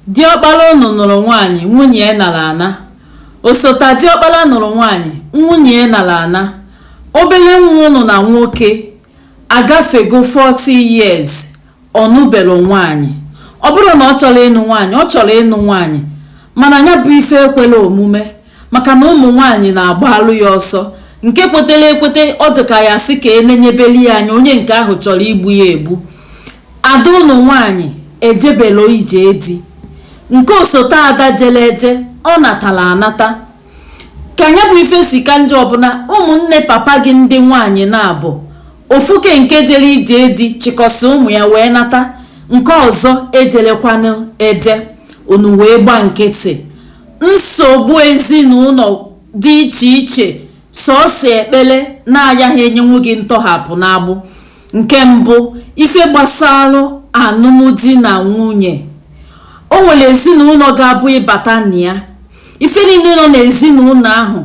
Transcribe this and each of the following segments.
Diọkpara unu nụrụ nwaanyị nwunye nara ana. Osota diọkpara nụrụ nwaanyị nwunye nara ana. Obere nwa unu na nwoke agafego 40 years ọnụbelo nwaanyị. Ọ bụrụ na ọ chọrọ ịnụ nwaanyị, mana ya bụ ife ekwela omume maka na ụmụ nwaanyị na-agbalụ ya ọsọ. Nke kwetele ekwete ọ dịka ya sị ka enenyebeli ya anya onye nke ahụ chọrọ igbu ya egbu. Ada ụnụ nwaanyị ejebelo ije di. Nke osote ada jele eje ọ natala anata. Ka anya bụ ife si ka njọ ọbụla ụmụnne papa gị ndị nwaanyị na-abụ ofuke nke jele ije di chịkọsị ụmụ ya wee nata, nke ọzọ ejelekwanụ eje, unu wee gba nkịtị. Nsogbu ezinụlọ dị iche iche sọọsọ ekpele na-ayaghị enyenwu gị ntọhapụ n'agbụ. Nke mbụ, ife gbasara alụmdi na nwunye. O nwere ezinụlọ ga-abụ ịbata na ya, ife niile nọ n'ezinụlọ ahụ,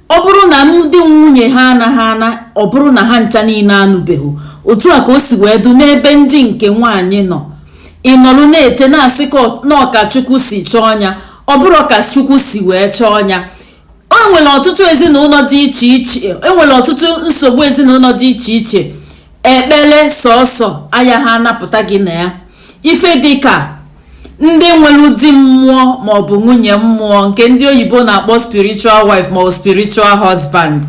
ọ bụrụ na ndị nwunye ha anaghị ana, ọ bụrụ na ha ncha niile anụbeghị. Otu a ka o si wee du n'ebe ndị nke nwaanyị nọ. Ị nọrụ na-ete na-asị na ọka Chukwu si chọọ ya, ọ bụrụ ọka Chukwu si wee chọọ ya. O nwere ọtụtụ ezinụlọ dị iche iche, enwere ọtụtụ nsogbu ezinụlọ dị iche iche. Ekpele sọọsọ aya ha anapụta gị na ya. Ife dịka ndị nwere di mmụọ maọbụ nwunye mmụọ, nke ndị oyibo na-akpọ spiritual wife maọbụ spiritual husband.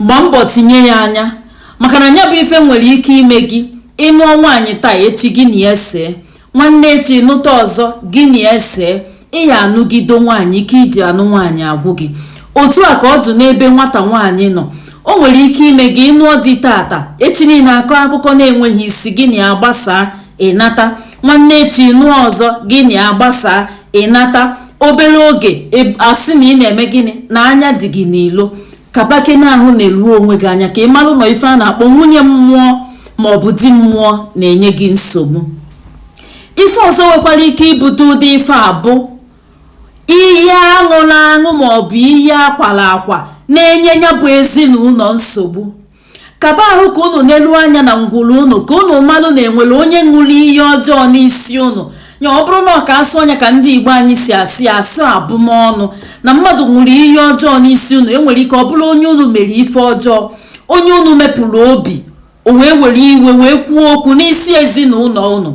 Gba mbọ tinye ya anya, maka na ya bụ ife nwere ike ime gị ịnụọ nwaanyị taa echi gị na ya see, nwanne echi nụta ọzọ gị na ya see. Ịya anụgido nwaanyị, ike iji anụ nwaanyị agwụ gị. Otu a ka ọ dị n'ebe nwata nwaanyị nọ. O nwere ike ime gị ịnụọ di tata, echi niile akọ akụkọ na-enweghị isi, gị na ya gbasaa ịnata. Nwanne echi nụọ ọzọ, gị na ya gbasaa ịnata. Obere oge asị na ị na-eme gịnị, na anya dị gị n'ilo. Kabake na ahụ na-eruo onwe gị anya ka ị marụ na ife a na-akpọ nwunye mmụọ maọbụ di mmụọ na-enye gị nsogbu. Ife ọzọ nwekwara ike ibudo ụdị ife abụ ihe aṅụrụ aṅụ maọbụ ihe akwara akwa na-enye ya bụ ezinụlọ nsogbu. Kaba ahụ ka unu n'elu anya na ngwuru unu, ka unu mmadụ na-enwere onye ṅụrụ ihe ọjọọ n'isi unu. Ya ọ bụrụ na ọ ka asụ anya ka ndị Igbo anyị si asụ abụmọnụ na mmadụ ṅụrụ ihe ọjọọ n'isi unu, enwere ike ọ bụrụ onye unu mere ife ọjọọ, onye unu mepụrụ obi, o wee were iwe wee kwuo okwu n'isi ezinụlọ unu.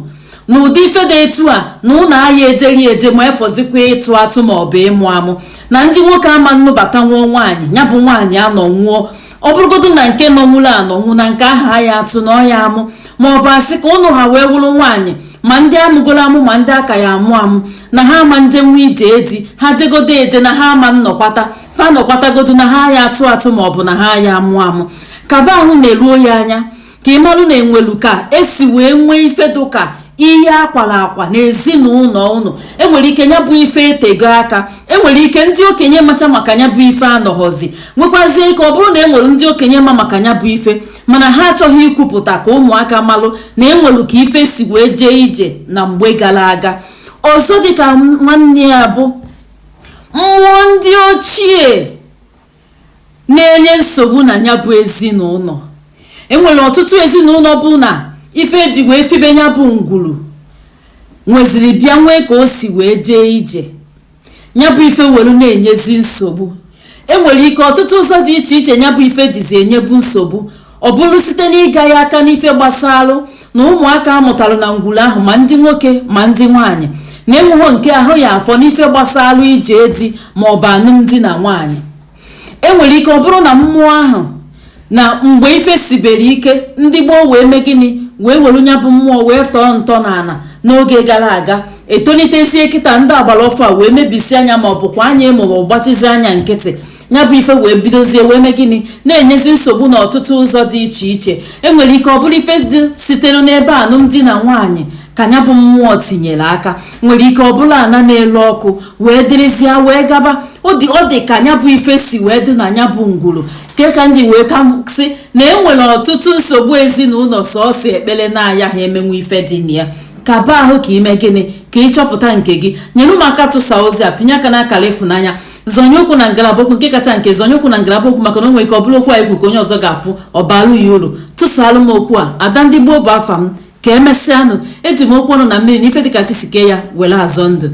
N'ụdị ife dị etu a, na ụlọ ahịa ejeri eje ma efọzikwa ịtụ atụ maọbụ ịmụ amụ, na ndị nwoke ama nnụbata nwụọ nwaanyị, ya bụ nwaanyị anọ nwụọ. Ọ bụrụgodu na nke nọnwụrụ anọnwụ na nke aha ya atụ na ọya amụ, maọbụ asị ka ụnụ ha wee wụrụ nwaanyị, ma ndị amụgoro amụ ma ndị aka ya amụ amụ, na ha ama nje nwa ije edi, ha degodo ede na ha ama nnọkwata, fa nọkwatagodu na ha ya atụ atụ maọbụ na ha ya amụ amụ. Kaba ahụ na-eruo ya anya ka ị marụ na enwelu ka esi wee nwee ife dụka ihe akwara akwa n'ezinụlọ unu. Enwere ike ya bụ ife etego aka, enwere ike ndị okenye macha maka ya bụ ife anọghọzi, nwekwazie ike ọ bụrụ na enwere ndị okenye ma maka ya bụ ife, mana ha achọghị ikwupụta ka ụmụaka malụ na enwelu ka ife si wee jee ije na mgbe gara aga. Ọzọ dịka nwanne ya bụ mmụọ ndị ochie na-enye nsogbu na ya bụ ezinụlọ. Enwere ọtụtụ ezinụlọ bụ na ife eji wee fibe ya bụ ngwuru nweziri bịa nwee ka o si wee jee ije, ya bụ ife were na-enyezi nsogbu. Enwere ike ọtụtụ ụzọ dị iche iche ya bụ ife dizi enyebu nsogbu. Ọ bụrụ site n'ịga ya aka n'ife gbasalụ na ụmụaka amụtalụ na ngwuru ahụ, ma ndị nwoke ma ndị nwaanyị, na enweghị nke ahụ ya afọ n'ife gbasalụ ije di maọbụ alụmdi na nwaanyị. Enwere ike ọ bụrụ na mmụọ ahụ na mgbe ife sibere ike, ndị gboo wee mee gịnị, wee were ya bụ mmụọ wee tọọ ntọ n'ala n'oge gara aga, etonitezie kịta ndị agbara ọfọ a wee mebisi anya ma ọ bụkwa anya maọbụ gbachizi anya nkịtị. Ya bụ ife wee bidozie wee mee gịnị, na-enyezi nsogbu n'ọtụtụ ụzọ dị iche iche. Enwere ike ọ bụrụ ife dị sitere n'ebe alụmdi na nwaanyị ka ya bụ mmụọ tinyere aka. Nwere ike ọ bụla ana na-elu ọkụ wee dịrịsịa wee gaba. Ọ dị ka ya bụ ife si wee dị na ya bụ ngwuru, nke ka ndị wee ka sị na enwere ọtụtụ nsogbu ezinụlọ sọọsọ ekpele na-aya ha emenwe ife dị na ya. Kaba ahụ ka ime gịnị, ka ịchọpụta nke gị. Nyere ụmụaka tụsa ozi a, pinye aka n'akara ịfụnanya, zonye okwu na ngalaba okwu, nke kacha nke zonye okwu na ngalaba okwu, maka na o nwere ike ọ bụrụ okwu a ikwu ka onye ọzọ ga-afụ ọ balụ ya uru. Tụsalụ m okwu a, Ada Ndị Gboo bụ afa m. Ka emesịanụ, eji m okwu ọnụ na mmiri na ife dịka chi si kee ya were azọ ndụ.